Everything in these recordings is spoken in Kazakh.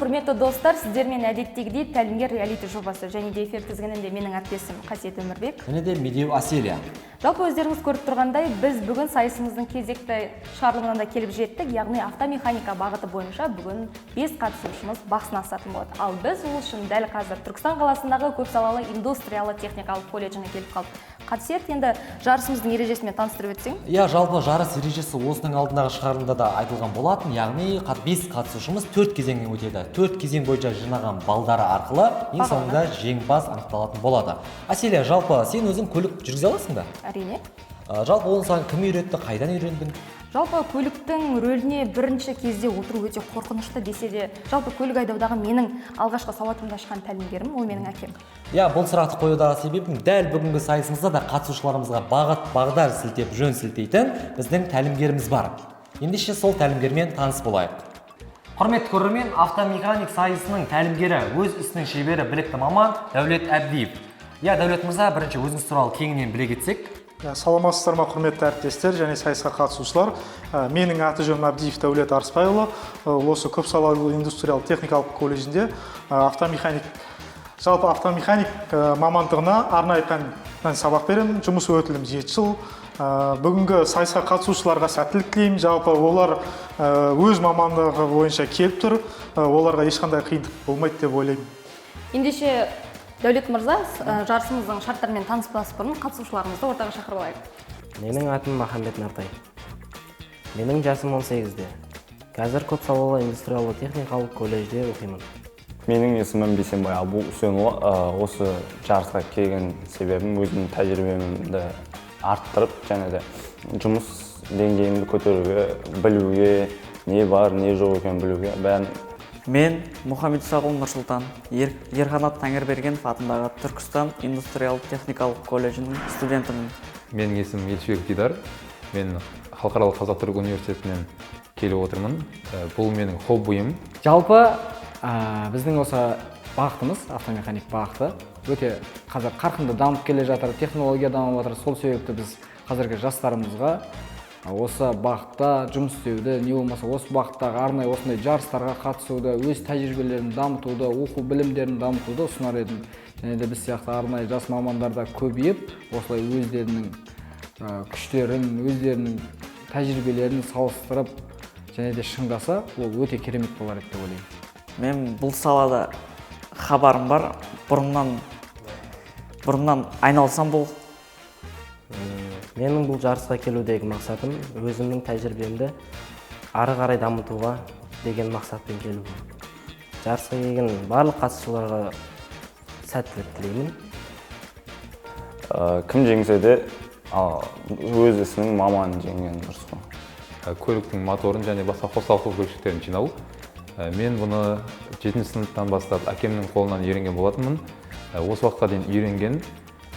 құрметті достар, сіздермен әдеттегідей тәлімгер реалити жобасы және де эфир тізгінінде менің әріптесім Қасиет Өмірбек. Және де Медеу Аселия. Жалпы өздеріңіз көріп тұрғандай, біз бүгін сайысымыздың кезекті шығарылымына да келіп жеттік, яғни автомеханика бағыты бойынша бүгін 5 қатысушымыз бақ сынасатын болады. Ал біз ол үшін дәл қазір Түркістан қаласындағы көпсалалы индустриялы техникалық колледжіне келіп қалдық. Қасиет, енді жарысымыздың ережесімен таныстырып өтсең? Иә, жалпы жарыс ережесі осының алдындағы шығарылымда да айтылған болатын, яғни 5 қатысушымыз 4 кезеңнен өтеді. 4 кезең бойынша жинаған балдары арқылы ең соңында жеңімпаз анықталатын болады. Аселия, жалпы сен өзің көлік жүргізе аласың ба? Әрине. Жалпы оны саған кім үйретті, қайдан үйрендің? Жалпы көліктің рөліне бірінші кезде отыру өте қорқынышты десе де, жалпы көлік айдаудағы менің алғашқы сауатымды ашқан тәлімгерім, ол менің әкем. Иә, бұл сұрақты қоюдағы себебім дәл бүгінгі сайысымызда да қатысушыларымызға бағдар сілтеп, жөн сілтейтін біздің тәлімгеріміз бар. Ендеше сол тәлімгермен таныс болайық. Құрметті көрермен, автомеханик сайысының тәлімгері, өз ісінің шебері, білікті маман Дәулет Әбдиев. Иә, Дәулет мырза, бірінші өзіңіз туралы кеңінен біле кетсек. Саламатсыздар ма, құрметті әріптестер және сайысқа қатысушылар. Менің аты-жөнім Әбдиев Дәулет Арыспайұлы. Осы көпсалалы индустриялық техникалық колледжінде автомеханик мамандығына арнайы пән сабақ беремін. Жұмыс өтілім 7 жыл. Бүгінгі сайысқа қатысушыларға сәттілік тілеймін. Жалпы олар өз мамандығы бойынша келіп тұр. Оларға ешқандай қиындық болмайды деп ойлаймын. Ендеше Дәулет мырза, жарысымыздың шарттарымен таныспас бұрын қатысушыларымызды ортаға шақырып алайық. Менің атым Махамбет Нартай. Менің жасым 18-де. Қазір көпсалалы индустриялы техникалық колледжде оқимын. Менің есімім Бейсенбай Абу Үсенұлы. Осы жарысқа келген себебім өзімнің тәжірибемді арттырып, және де жұмыс деңгейімді көтеруге, білуге, не бар, не жоқ екенін білуге, бәрін. Мен Мұхаммед Сағыл Нұрсұлтан, Ерқанат Тәңірбергенов атындағы Түркістан индустриялық техникалық колледжінің студентімін. Менің есімім Елшібек Дидар. Мен Халықаралық Қазақ-Түрік университетінен келіп отырмын. Бұл менің хоббиім. Жалпы біздің осы бағытымыз, автомеханик бағыты, өте қазір қарқынды дамып келе жатыр, технология дамып жатыр. Сол себепті біз қазіргі жастарымызға осы бағытта жұмыс істеуді, не болмаса осы бағыттағы арнайы осындай жарыстарға қатысуды, өз тәжірибелерін дамытуды, оқу білімдерін дамытуды ұсынар едім. Және де біз сияқты арнайы жас мамандарда көбейіп, осылай өздерінің күштерін, өздерінің тәжірибелерін салыстырып, және де шыңдаса, ол өте керемет болар еді деп ойлаймын. Мен бұл салада хабарым бар, бұрыннан айналсам бұл. Менің бұл жарысқа келудегі мақсатым өзімнің тәжірибемді ары қарай дамытуға деген мақсатпен келу. Жарысқа келген барлық қатысушыларға сәттілік тілеймін. Кім жеңсе де өз ісінің маманын жеңген дұрыс қой. Көліктің моторын және басқа қосалқы бөлшектерін жинау. Мен бұны 7-ші сыныптан бастап әкемнің қолынан үйренген болатынмын. Осы уақытқа дейін үйренген,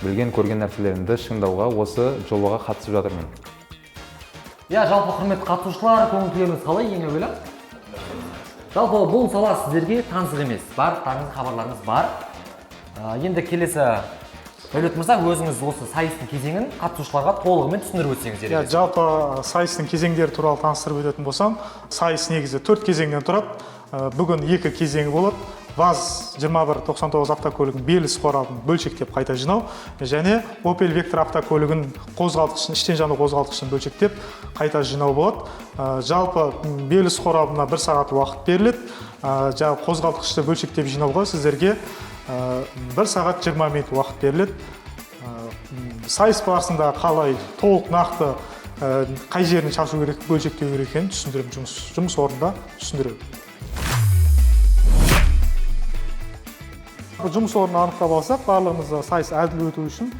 білген, көрген нәрселерімді шыңдауға осы жобаға қатысып жатырмын. Иә, жалпы құрметті қатысушылар, көңіл-күйіңіз қалай ең әуелі? Жалпы бұл сала сіздерге таңсық емес, бар хабарларыңыз бар. Енді келесі Дәулет мырза, өзіңіз осы сайыстың кезеңін қатысушыларға толығымен түсіндіріп өтсеңіз. Иә, жалпы сайыстың кезеңдері туралы таныстырып өтетін болсам, сайыс негізі 4 кезеңнен тұрады. Бүгін 2 кезеңі болады. ВАЗ-2199 автокөлігін белгісіз қорабын бөлшектеп қайта жинау және Opel Vectra автокөлігін қозғалтқышын, іштен жану қозғалтқышын бөлшектеп қайта жинау болады. Жалпы белгісіз қорабына 1 сағат уақыт беріледі. Қозғалтқышты бөлшектеп жинауға сіздерге 1 сағат 20 минут уақыт беріледі. Сайыс барысында қалай толық нақты қай жерін шашу керек, бөлшектеу керек екенін түсіндіріп, жұмыс орнында түсіндіріп. Жұмыс орнын анықтап алсақ, барлығымыз сайыс әділ өту үшін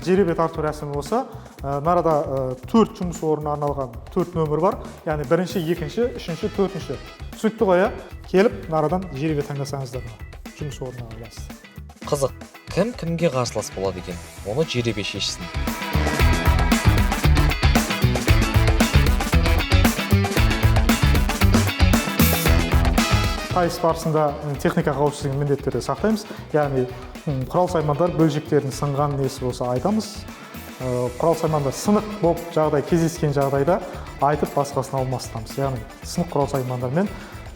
жеребе тарту рәсімі болса, нарада 4 жұмыс орнына арналған 4 нөмір бар. Яғни 1-ші, 2-ші, 3-ші, 4-ші. Түсінікті ғой, келіп нарадан жеребе таңдасаңыздар жұмыс орнына аласыз. Қызық, кім кімге қарсылас болады екен? Оны жеребе шешсін. Сайыс барысында техника қауіпсіздігін міндеттерді сақтаймыз. Яғни құрал-саймандар бөлшектерін сынған несі болса айтамыз. Құрал-саймандар сынық болып кездескен жағдайда айтып басқасын алмастырамыз. Яғни сынық құрал-саймандармен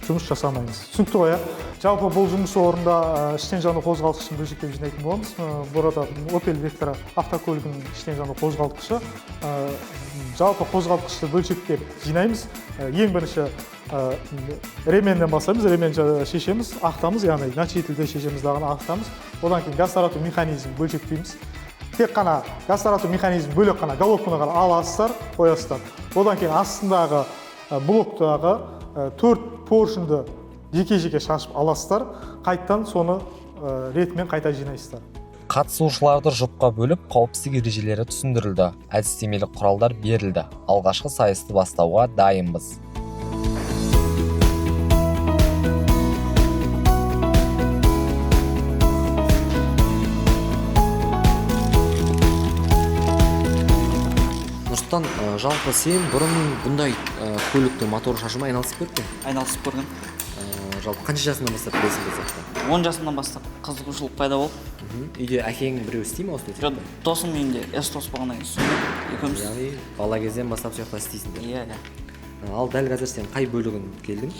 жұмыс жасамаймыз. Түсінікті ғой, жалпы бұл жұмыс орында іштен жану қозғалтқышын бөлшектеп жинайтын боламыз. Burada Opel Vectra автокөлігінің іштен жану қозғалтқышы. Жалпы қозғалтқышты бөлшектеп жинаймыз. Ең бірінші ременнен бастаймыз, ременді шешеміз, ақтамыз, яғни начетілді шешеміз дағын ақтамыз. Одан кейін газ тарату механизм бөлшектейміз. Тек қана газ тарату механизм бөлек қана головканы ғана аласыздар, қоясыздар. Одан кейін астындағы блоктағы 4 поршынды жеке-жеке шашып аласыздар, қайттан соны ретімен қайта жинайсыздар. Қатысушыларды жұпқа бөліп, қауіпсіздік ережелері түсіндірілді, әдістемелік құралдар берілді. Алғашқы сайысты бастауға дайынбыз. Нұрсұлтан, жалпы сен бұрын бұндай көліктің моторы шашумен айналысып көрдің? Айналысып көрген. Жалпы қанша жасынан бастап білесің бе сияқты? 10 жасымнан бастап қызығушылық пайда болды. Үйде әкең біреу істей ме осы Жоқ, досым үйінде S-тос болғаннан кейін екеуміз. Яғни бала кезден бастап сол жақта істейсіңдер. Иә. Ал дәл қазір сен қай бөлігін келдің?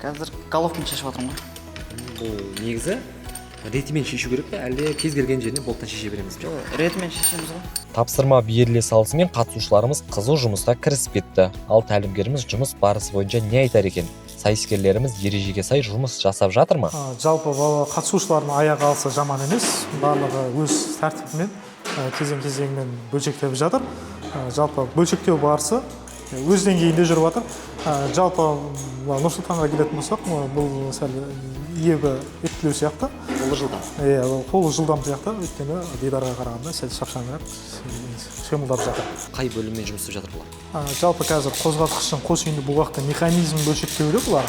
Қазір головканы шешіп жатырмын ғой. Бұл негізі ретімен шешу керек пе, әлде кез келген жеріне болттан шеше береміз бе? Жоқ, ретімен шешеміз ғой. Тапсырма беріле салысымен қатысушыларымыз қызу жұмысқа кірісіп кетті. Ал тәлімгеріміз жұмыс барысы бойынша не айтар екен? Сайыскерлеріміз ережеге сай жұмыс жасап жатыр ма? Жалпы қатысушылардың аяғы алса жаман емес, барлығы өз тәртібімен кезең-кезеңмен бөлшектеп жатыр. Жалпы бөлшектеу барысы өз деңгейінде жүріп жатыр. Жалпы Нұрсұлтанға келетін болсақ, бұл сәл ебі ептілеу сияқты. Қолы жылдам. Иә, қолы жылдам сияқты, өйткені Дидарға қарағанда сәл шапшаңырақ шемылдап жатыр. Қай бөліммен жұмыс істеп жатыр бұлар? Жалпы қазір қозғалтқыштың қос үйінді бұл уақытта механизм бөлшектеулі бұлар.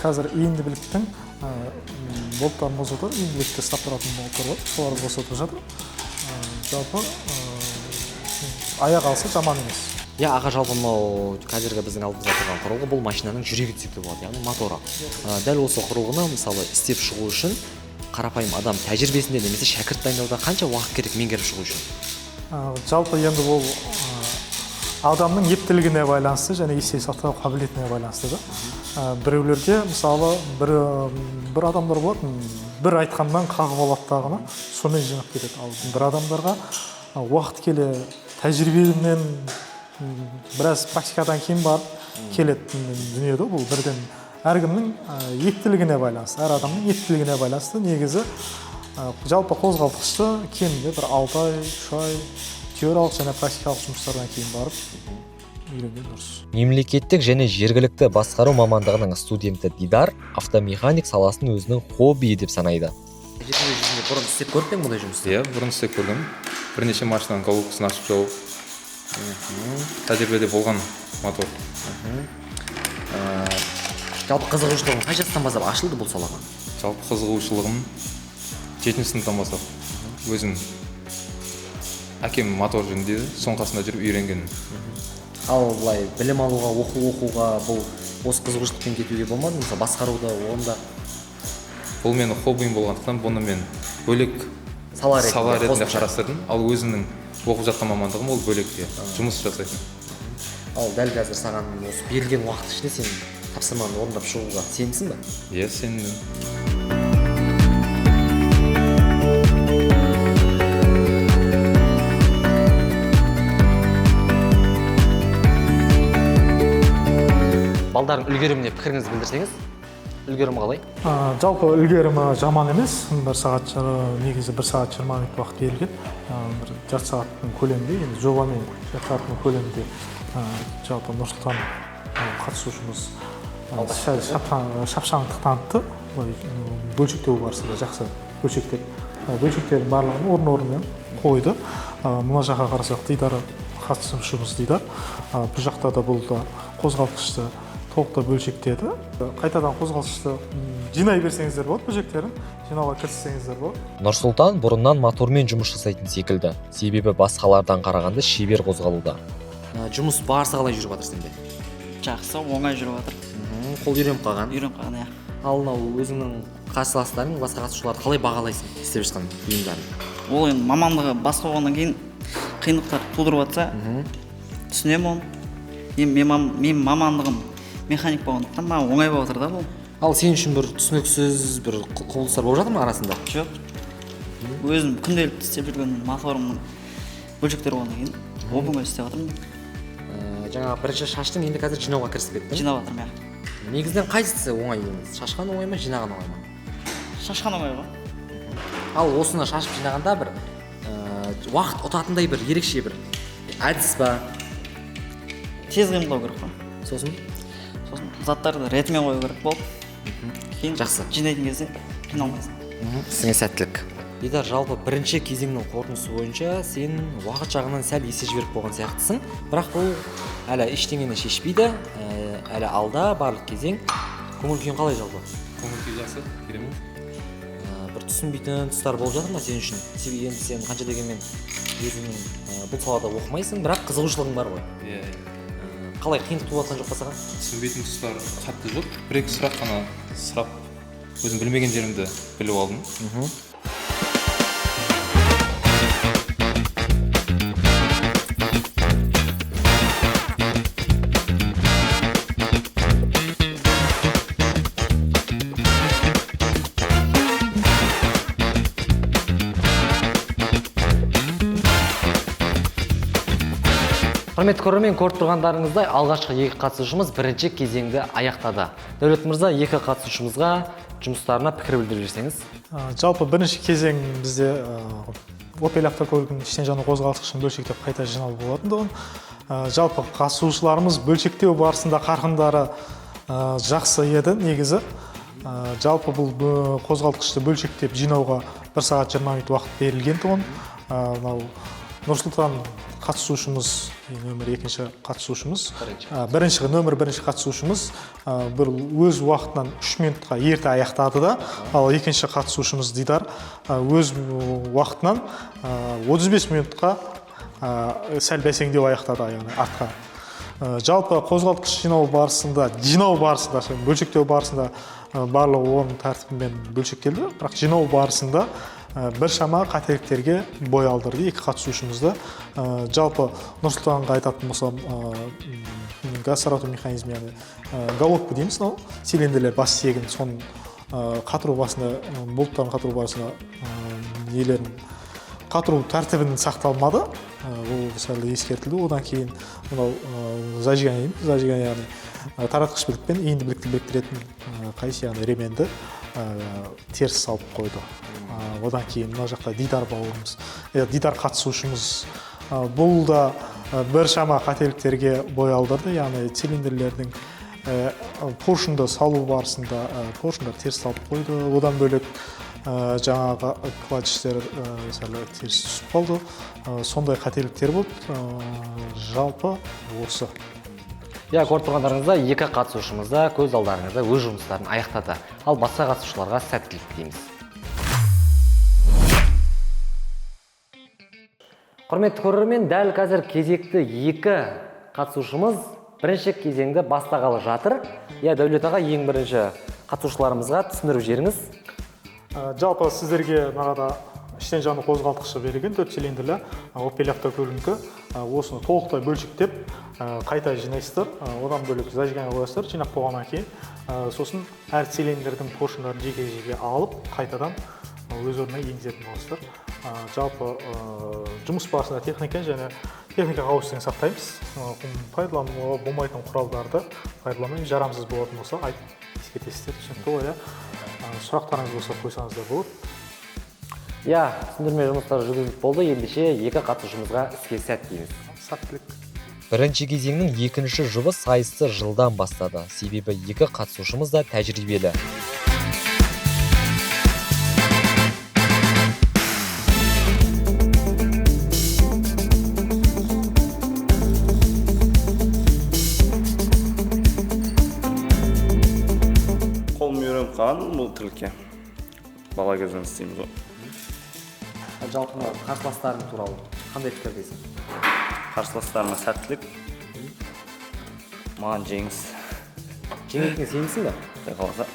Қазір иінділіктің болттарын босатып, иінділікті ұстап тұратын болттар бар, соларды босатып жатыр. Жалпы аяқ алса жаман емес. Иә, аға, жалпы мынау қазіргі біздің алдымызда тұрған құрылғы бұл машинаның жүрегі десек те болады, яғни моторы. Дәл осы құрылғыны мысалы істеп шығу үшін қарапайым адам тәжірибесінде немесе шәкірт дайындауда қанша уақыт керек меңгеріп шығу үшін? Жалпы енді бұл адамның ептілігіне байланысты және есте сақтау қабілетіне байланысты да. Біреулерге мысалы бір адамдар болады, бір айтқаннан қағып алады дағыны, сонымен жинап кетеді. Ал бір адамдарға уақыт келе тәжірибемен біраз практикадан кейін барып келетін дүние де бұл бірден әркімнің ептілігіне байланысты, әр адамның ептілігіне байланысты. Негізі жалпы қозғалтқышты кемінде бір 6 ай, 3 ай теориялық және практикалық жұмыстардан кейін барып үйренген дұрыс. Мемлекеттік және жергілікті басқару мамандығының студенті Дидар автомеханик саласын өзінің хоббиі деп санайды. Бұрын істеп көрдің бе мұндай жұмысты? Иә, бұрын істеп көрдім. Бірнеше машинаның головкасын ашып жауып тәжірибеде болған мотор. Жалпы қызығушылығың қай жастан бастап ашылды бұл салаға? Жалпы қызығушылығым 7-ші сыныптан бастап. Өзім әкем мотор жөндейді, соның қасында жүріп үйренгенмін. Ал былай білім алуға, оқуға бұл осы қызығушылықпен кетуге болмады, мысалы басқаруда онда? Бұл менің хоббиім болғандықтан бұны мен бөлек сала ретінде қарастырдым. Ал өзімнің оқып жатқан мамандығым ол бөлекте жұмыс жасайтын. Ал дәл қазір саған осы берілген уақыт ішінде сен тапсырманы орындап шығуға сенімсің бе? Иә, сенімдімін. Балдардың үлгеріміне пікіріңізді білдірсеңіз? Үлгерім қалай? Жалпы үлгерімі жаман емес. Негізі 1 сағат 20 минут уақыт берілген. Бір жарты сағаттың көлемінде, енді жобамен жарты сағаттың көлемінде жалпы Нұрсұлтан қатысушымыз шапшаңдық танытты. Бөлшектеу барысында жақсы бөлшектеп, бөлшектердің барлығын орын-орнымен қойды. Мына жаққа қарасақ Дидар қатысушымыз Дидар. Бұл жақта да бұл қозғалтқышты толықтай бөлшектеді. Қайтадан қозғалтқышты жинай берсеңіздер болады, бөлшектерін жинауға кіріссеңіздер болады. Нұрсұлтан бұрыннан мотормен жұмыс жасайтын секілді. Себебі басқалардан қарағанда шебер қозғалуда. Жұмыс барысы қалай жүріп жатыр сенде? Жақсы, оңай жүріп жатыр. Қол үйреніп қалған. Үйреніп қалған, иә. Ал мынау өзіңнің қарсыластарың, басқа қатысушыларды қалай бағалайсың істеп жатқан бұйымдарын? Ол енді мамандығы басқа болғаннан кейін қиындықтар тудырып жатса, түсінемін оны. Мен мамандығым механик болғандықтан маған оңай болып отыр да бұл. Ал сен үшін бір түсініксіз бір құбылыстар болып жатыр ма арасында? Жоқ. Өзім күнделікті істеп жүрген моторымның бөлшектері болғаннан кейін оп-оңай істеп жатырмын. Жаңа бірінші шаштың, енді қазір жинауға кірісіп кеттің. Жинап жатырмын, иә. Негізінен қайсысы оңай емес? Шашқан оңай ма, жинаған оңай ма? Шашқан оңай ғой. Ал осыны шашып жинағанда бір уақыт ұтатындай бір ерекше бір әдіс ба? Тез қимылдау керек қой. Сосын Заттарды ретімен қою керек болып. Кейін жақсы. жинайтын кезде қиналмайсың. Сіңе сәттілік. Дидар, жалпы бірінші кезеңнің қорытындысы бойынша сен уақыт жағынан сәл есе жіберіп болған сияқтысың, бірақ бұл әлі ештеңені шешпейді, әлі алда барлық кезең. Көңіл күйің қалай жалпы? Көңіл күй жақсы, керемет. Бір түсінбейтін тұстар болып жатыр ма сен үшін? Себебі енді сен қанша дегенмен өзіңнің бұл салада оқымайсың, бірақ қызығушылығың бар ғой. Иә. Қалай, қиындық туып жатқан жоқ па саған? Түсінбейтін тұстар қатты жоқ. Бір-екі сұрақ қана сұрап, өзім білмеген жерімді біліп алдым. Құрметті көрермен, көріп тұрғандарыңыздай алғашқы екі қатысушымыз бірінші кезеңді аяқтады. Дәулет мырза, екі қатысушымызға жұмыстарына пікір білдіріп жіберсеңіз. Жалпы бірінші кезең бізде Opel автокөлігінің іштен жану қозғалтқышын бөлшектеп қайта жинау болатындығын. Жалпы қатысушыларымыз бөлшектеу барысында қарқындары жақсы еді негізі. Жалпы бұл қозғалтқышты бөлшектеп жинауға 1 сағат 20 минут уақыт берілген тұғын. Нұрсұлтан қатысушымыз, нөмір екінші қатысушымыз, нөмір бірінші қатысушымыз бір өз уақытынан 3 минутқа ерте аяқтады да, ал екінші қатысушымыз Дидар өз уақытынан 35 минутқа сәл бәсеңдеу аяқтады артқа. Жалпы қозғалтқыш жинау барысында, бөлшектеу барысында барлығы оның тәртібімен бөлшектелді, бірақ жинау барысында біршама қателіктерге бой алдырды екі қатысушымызды. Жалпы Нұрсұлтанға айтатын болсам, газ тарату механизмі, головка дейміз, цилиндрлер бас тиегін, соның қатыру барысында, болттарын қатыру барысында нелерін қатыру тәртібінің сақталмады. Ол сәл ескертілді. Одан кейін зажигание дейміз, зажигание таратқыш білікпен иінді білікті біріктіретін қайсы ременді теріс салып қойды. Одан кейін мына жақта Дидар бауырымыз, Дидар қатысушымыз бұл да біршама қателіктерге бой алдырды. Яғни цилиндрлердің поршынды салу барысында поршындар теріс салып қойды. Одан бөлек жаңағы клатчтер теріс түсіп қалды. Сондай қателіктер болды. Жалпы осы. Көріп тұрғандарыңызда екі қатысушымызда көз алдарыңызда өз жұмыстарын аяқтады. Ал басқа қатысушыларға сәттілік тілейміз. Құрметті көрермен, дәл қазір кезекті екі қатысушымыз бірінші кезеңді бастағалы жатыр. Дәулет аға, ең бірінші қатысушыларымызға түсіндіріп жіберіңіз. Жалпы сіздерге мынада іштен жану қозғалтқышы берілген 4 цилиндрлі Opel автокөлігі. Осыны толықтай бөлшектеп қайта жинайсыздар. Одан бөлек зажигание қоясыздар. Жинап болғаннан кейін сосын әр цилиндрдің поршындарын жеке-жеке алып, қайтадан өз орнына енгізетін боласыздар. Жалпы жұмыс барысында техника және техника қауіпсіздігін сақтаймыз. Пайдалануға болмайтын құралдарды пайдаланбай, жарамсыз болатын болса ескертесіздер. Түсінікті ғой, сұрақтарыңыз болса қойсаңыздар болады. Түсіндірме жұмыстары жүргізіліп болды. Ендеше екі қатысушымызға іске сәт дейміз. Сәттілік. Бірінші кезеңнің екінші жұбы сайысты жылдан бастады. Себебі екі қатысушымыз да тәжірибелі. Қолым үйреніп қалған бұл тірлікке. Бала кезден істейміз ғой. Жалпы қарсыластарың туралы қандай пікірдесің? Қарсыластарыма сәттілік, маған жеңіс. Жеңетіне сенімсің бе? Қаласа.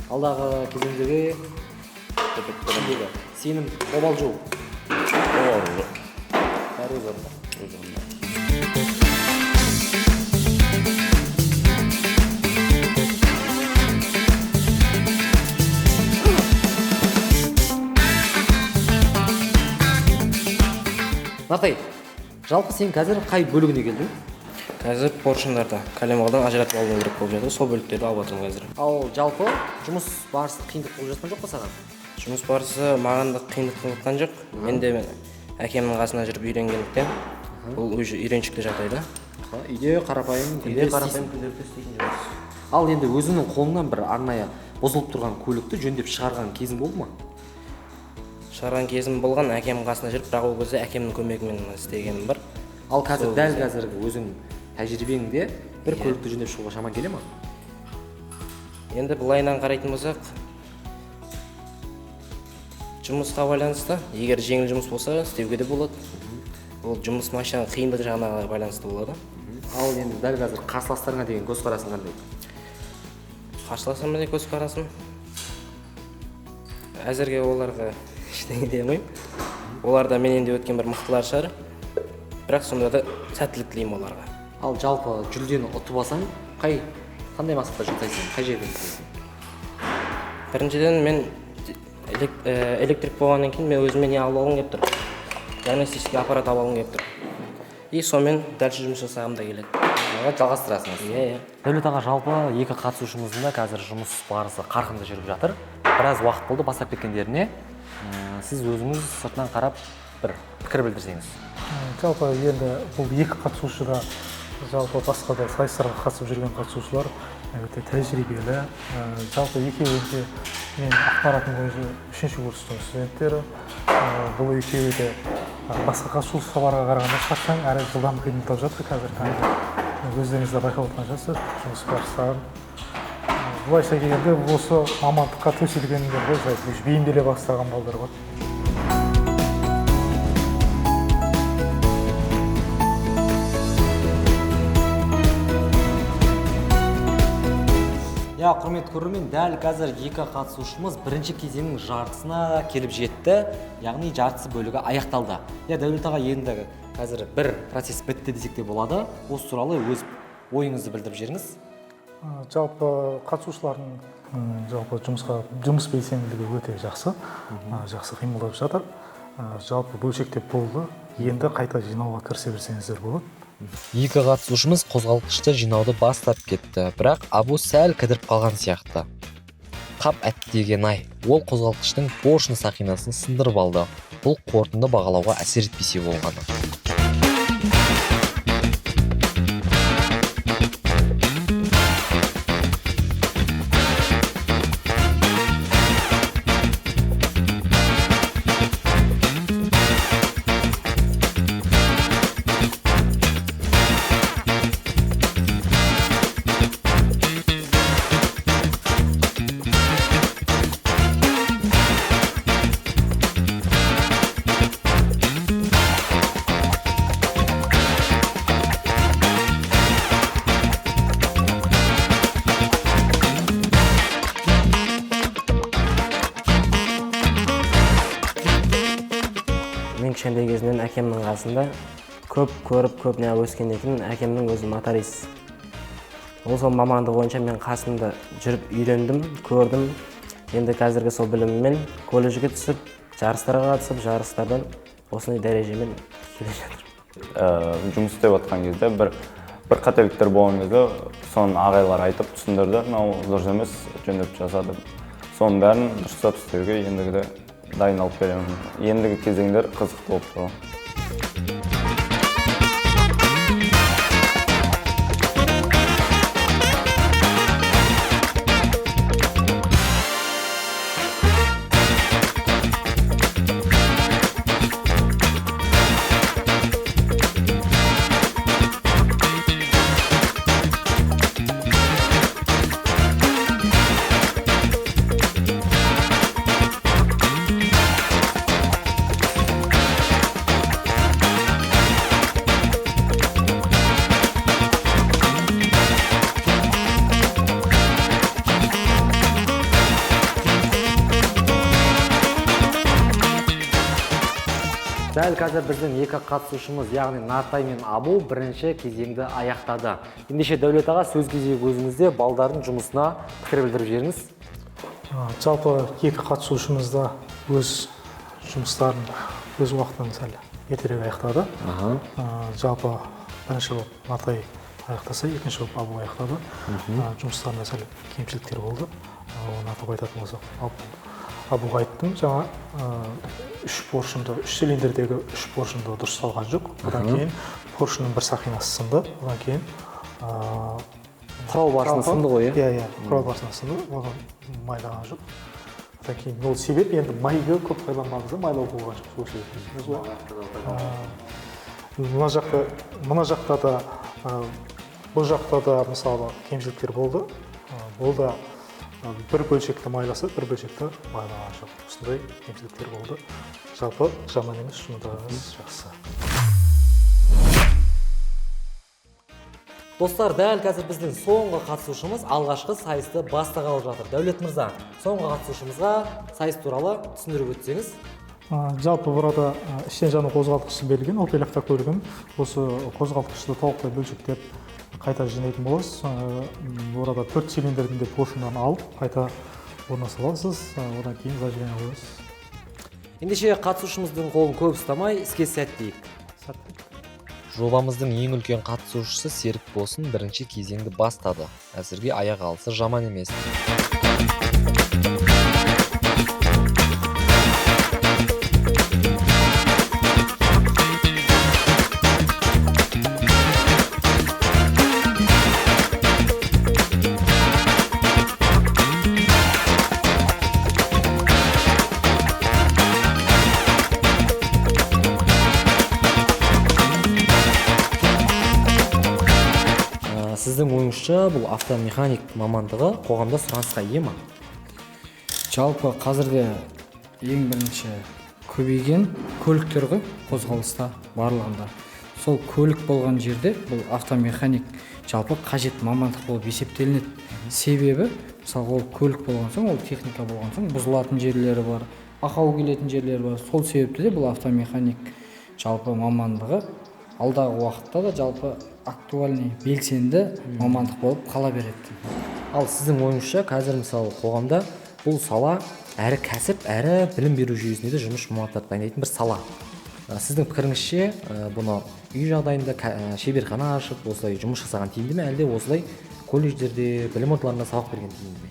Алдағы кезеңдерге сенім қобалжу. Қобалжу. Бәрі өз орнында. Нартай, жалпы сен қазір қай бөлігіне келдің? Қазір поршындарды калемалдан ажыратып алуым керек болып жатыр. Сол бөліктерді алып жатырмын қазір. Ал жалпы жұмыс барысы қиындық болып жатқан жоқ па саған? Жұмыс барысы маған да қиындық болып жатқан жоқ. Мен де әкемнің қасында жүріп үйренгендіктен бұл уже үйреншікті жағдай да. Үйде қарапайым күнделікті істейтін жұмыс. Ал енді өзіңнің қолыңнан бір арнайы бұзылып тұрған көлікті жөндеп шығарған кезің болды ма? Шығарған кезім болған, әкемнің қасында жүріп, бірақ ол кезде әкемнің көмегімен істегенім бар. Ал қазір дәл қазіргі өзің тәжірибеңде бір көлікті жөндеп шығуға шамаң келе ма? Енді былайынан қарайтын болсақ, жұмысқа байланысты, егер жеңіл жұмыс болса, істеуге де болады. Ол жұмыс машинаның қиындығы жағына байланысты болады. Ал енді дәл қазір қарсыластарыңа деген көзқарасың қандай? Қарсыласыма деген көзқарасым әзірге оларға ештеңе дей алмаймын. Олар да менен де өткен бір мықтылар шығар. Бірақ сонда да сәттілік тілеймін оларға. Ал жалпы жүлдені ұтып алсаң, қандай мақсатта жұмсайсың? Қай жерден істейсің? Біріншіден мен электрик болғаннан кейін мен өзіме не алып алғым келіп тұр. Диагностический аппарат алып алғым келіп тұр. И сонымен дальше жұмыс жасағым да келеді. Жалғастырасыңыз. Иә. Дәулет аға, жалпы екі қатысушымыздың да қазір жұмыс барысы қарқынды жүріп жатыр. Біраз уақыт болды бастап кеткендеріне. Сіз өзіңіз сыртынан қарап бір пікір білдірсеңіз. Жалпы енді бұл екі қатысушы да жалпы басқа да сайыстарға қатысып жүрген қатысушылар өте тәжірибелі. Жалпы екеуі де мен ақпаратым бойынша 3-ші курстың студенттері. Бұл екеуі де басқа қатысушыларға қарағанда шапшаң әрі жылдам қимылдап жатыр қазір. Өздеріңіз де байқап отырған шығарсыздар жұмыс барыстарын. Былайша келгенде осы мамандыққа төселгендер ғой, бейімделе бастаған балдар ғой. Я, құрметті көрермен, дәл қазір екі қатысушымыз бірінші кезеңнің жартысына келіп жетті, яғни жартысы бөлігі аяқталды. Я, Дәулет аға, енді қазір бір процесс бітті десек те болады. Осы туралы өз ойыңызды білдіріп жіберіңіз. Жалпы қатысушылардың жалпы жұмыс белсенділігі өте жақсы, жақсы қимылдап жатыр. Жалпы бөлшектеп болды. Енді қайта жинауға кірісе берсеңіздер болады. Екі қатысушымыз қозғалтқышты жинауды бастап кетті, бірақ Абу сәл кідіріп қалған сияқты. Қап әттеген-ай, ол қозғалтқыштың поршын сақинасын сындырып алды. Бұл қорытынды бағалауға әсер етпесе болғаны. Мен кішкентай кезімнен әкемнің қасында көп көріп, көп не өскеннен кейін әкемнің өзі моторист. Сол мамандығы бойынша мен қасында жүріп үйрендім, көрдім. Енді қазіргі сол біліміммен колледжге түсіп, жарыстарға қатысып, жарыстардан осындай дәрежемен келе жатырмын. Жұмыс істеп жатқан кезде бір қателіктер болған кезде соны ағайлар айтып түсіндірді, мынау дұрыс емес, жөндеп жасады. Соның бәрін дұрыстап істеуге ендігіде дайындалып беремін. Ендігі кезеңдер қызықты болып тұр. Дәл қазір біздің екі қатысушымыз, яғни Нартай мен Абу бірінші кезеңді аяқтады. Ендеше Дәулет аға, сөз кезегі өзіңізде, балдардың жұмысына пікір білдіріп жіберіңіз. Жалпы екі қатысушымыз да өз жұмыстарын өз уақытынан сәл ертерек аяқтады. Аха. Жалпы бірінші болып Натай аяқтаса, екінші болып Абу аяқтады. Жұмыстарында сәл кемшіліктер болды. Оны атап айтатын болсақ, Абуға айттым, жаңа үш цилиндрдегі үш поршынды дұрыс салған жоқ. Одан кейін поршынның бір сақинасы сынды. Одан кейін Құрау барысында сынды ғой, иә, құрау барысында сынды. Одан майлаған жоқ. Одан кейін ол себеп, енді майға көп байланбаңыз да, майлау болған жоқ. Сол себеп. Мына жақта да, бұл жақта да мысалы кемшіліктер болды. Бұл да бір бөлшекті майласа, бір бөлшекті майлаған жоқ. Осындай кемшіліктер болды. Жалпы жаман емес, жұмыстарыңыз жақсы. Достар, дәл қазір біздің соңғы қатысушымыз алғашқы сайысты бастағалы жатыр. Дәулет мырза, соңғы қатысушымызға сайыс туралы түсіндіріп өтсеңіз. Жалпы burada іштен жаңа қозғалтқышы берілген, Opel автокөлігін осы қозғалтқышты толықтай бөлшектеп қайта жинайтын боласыз. Burada 4 цилиндрдің де поршындарын алып, қайта орнына саласыз, одан кейін зажигание қоясыз. Ендеше қатысушымыздың қолын көп ұстамай, іске сәт дейік. Жобамыздың ең үлкен қатысушысы Серік Босын бірінші кезеңді бастады. Әзірге аяқ алысы жаман емес. Сіздің ойыңызша бұл автомеханик мамандығы қоғамда сұранысқа ие ма? Жалпы қазіргі ең бірінші көбейген көліктер ғой, қозғалыста барлығында. Сол көлік болған жерде бұл автомеханик жалпы қажет мамандық болып есептелінеді. Себебі, мысалы ол көлік болған соң, ол техника болған соң бұзылатын жерлері бар, ақау келетін жерлері бар. Сол себепті де бұл автомеханик жалпы мамандығы алдағы уақытта да жалпы актуальный, белсенді мамандық болып қала береді. Ал сіздің ойыңызша қазір мысалы қоғамда бұл сала әрі кәсіп, әрі білім беру жүйесінде де жұмыс мамандарды дайындайтын бір сала. Сіздің пікіріңізше бұны үй жағдайында шеберхана ашып, осылай жұмыс жасаған тиімді ме, әлде осылай колледждерде, білім ордаларында сабақ берген тиімді ме?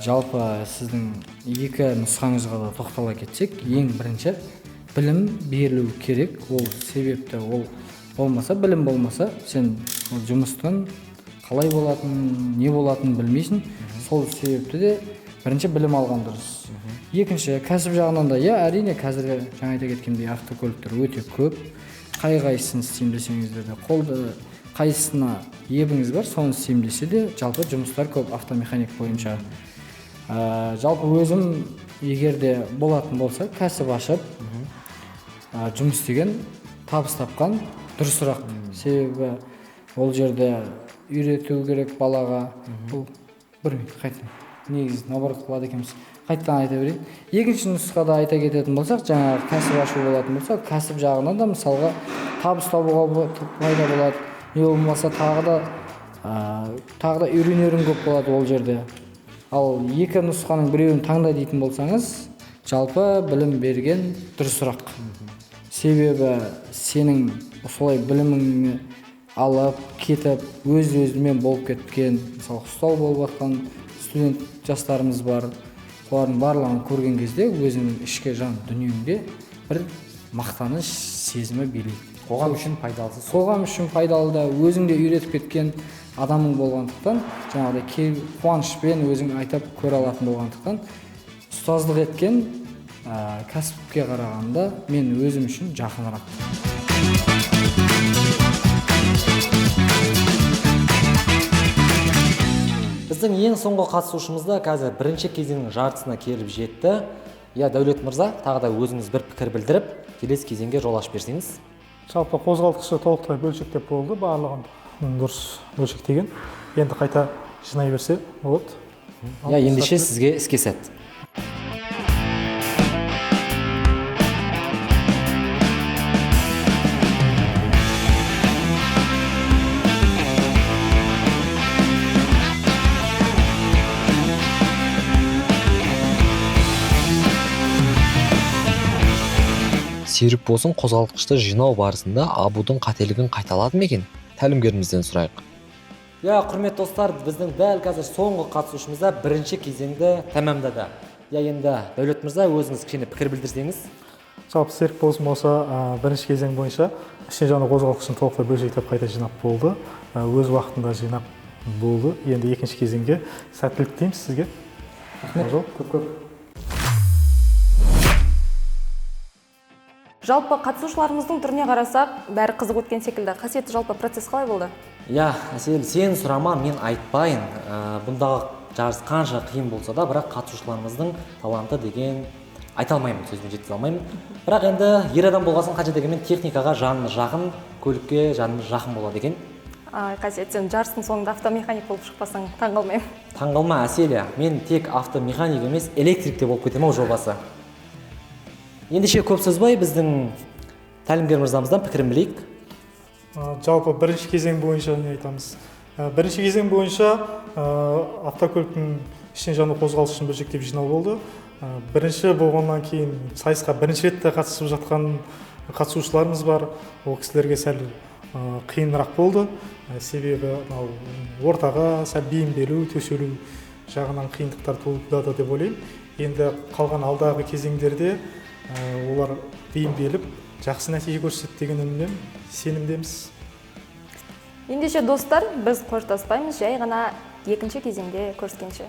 Жалпы сіздің екі нұсқаңызға да тоқтала кетсек, ең бірінші білім берілу керек. Ол себепті, ол болмаса, білім болмаса, сен жұмыстың қалай болатынын, не болатынын білмейсің. Сол себепті де бірінші білім алған дұрыс. Екінші, кәсіп жағынан да, әрине қазіргі жаңа айта кеткендей автокөліктер өте көп. Қай-қайсысын істеймін десеңіздер де, қолды қайсысына ебіңіз бар, соны істеймін десе де, жалпы жұмыстар көп автомеханик бойынша. Жалпы өзім егер де болатын болса, кәсіп ашып, жұмыс істеген, табыс тапқан дұрысырақ. Себебі ол жерде үйрету керек балаға. Бұл бір қайтын негізі наоборот қылады екенбіз. Қайттан айта берейін. Екінші нұсқада айта кететін болсақ, жаңағы кәсіп ашу болатын болса, кәсіп жағынан да мысалға табыс табуға пайда болады. Не болмаса тағы да үйренерің көп болады ол жерде. Ал екі нұсқаның біреуін таңда дейтін болсаңыз, жалпы білім берген дұрысырақ. Себебі сенің осылай біліміңді алып, кетіп, өз-өзімен болып кеткен, мысалы, ұстау болып жатқан студент жастарымыз бар. Олардың барлығын көрген кезде өзіңнің ішкі жан дүниеңде бір мақтаныш сезімі билейді. Қоғам үшін пайдалысы. Қоғам үшін пайдалы да, өзіңде үйретіп кеткен адамың болғандықтан, жаңағыдай қуанышпен өзің айтып көре алатын болғандықтан, ұстаздық еткен кәсіпке қарағанда мен өзім үшін жақынырақ. Біздің ең соңғы қатысушымызда қазір бірінші кезеңнің жартысына келіп жетті. Дәулет мырза, тағы да өзіңіз бір пікір білдіріп, келесі кезеңге жол ашып берсеңіз. Жалпы қозғалтқышы толықтай бөлшектеп болды, барлығын дұрыс бөлшектеген. Енді қайта жинай берсе болады. Ендеше сізге іске сәт. серік болсын қозғалтқышты жинау барысында абудың қателігін қайталады ма екен? Тәлімгерімізден сұрайық. Я, құрметті достар, біздің дәл қазір соңғы қатысушымыз да бірінші кезеңді тәмамдады. Я, енді Дәулет мырза, өзіңіз кішкене пікір білдірсеңіз. Жалпы серік болсын болса, бірінші кезең бойынша ішіне жаны қозғалтқышын толықтай бөлшектеп қайта жинап болды. Өз уақытында жинап болды. Енді екінші кезеңге сәттілік тілейміз сізге. Көп. Жалпы қатысушыларымыздың түріне қарасақ, бәрі қызық өткен секілді. Қасиетті, жалпы процесс қалай болды? Я, Әсел, сен сұрама, мен айтпайын. Бұндағы жарыс қанша қиын болса да, бірақ қатысушыларымыздың таланты деген айта алмаймын, сөзбен жеткізе алмаймын. Бірақ енді ер адам болғасын қажет дегенмен техникаға жанымыз жақын, көлікке жанымыз жақын болады екен. Қасиет, сен жарыстың соңында автомеханик болып шықпасаң таңғалмаймын. Таңғалма, Әселия, мен тек автомеханик емес, электрик те болып кетемін ау жобасы. Ендеше көп сөз бай, біздің тәлімгер мырзамыздан пікірін білейік. Жалпы бірінші кезең бойынша не айтамыз? Бірінші кезең бойынша автокөліктің ішіне жаны қозғалтқышын бөлшектеп жинау болды. Бірінші болғаннан кейін сайысқа бірінші ретте қатысып жатқан қатысушыларымыз бар. Ол кісілерге сәл қиынырақ болды. Себебі ортаға сәл бейімделу, төселу жағынан қиындықтар туындады деп ойлаймын. Енді қалған алдағы кезеңдерде олар бейімделіп, жақсы нәтиже көрсетеді деген сенімдеміз. Ендеше достар, біз қоштаспаймыз, жай ғана екінші кезеңде көріскенше.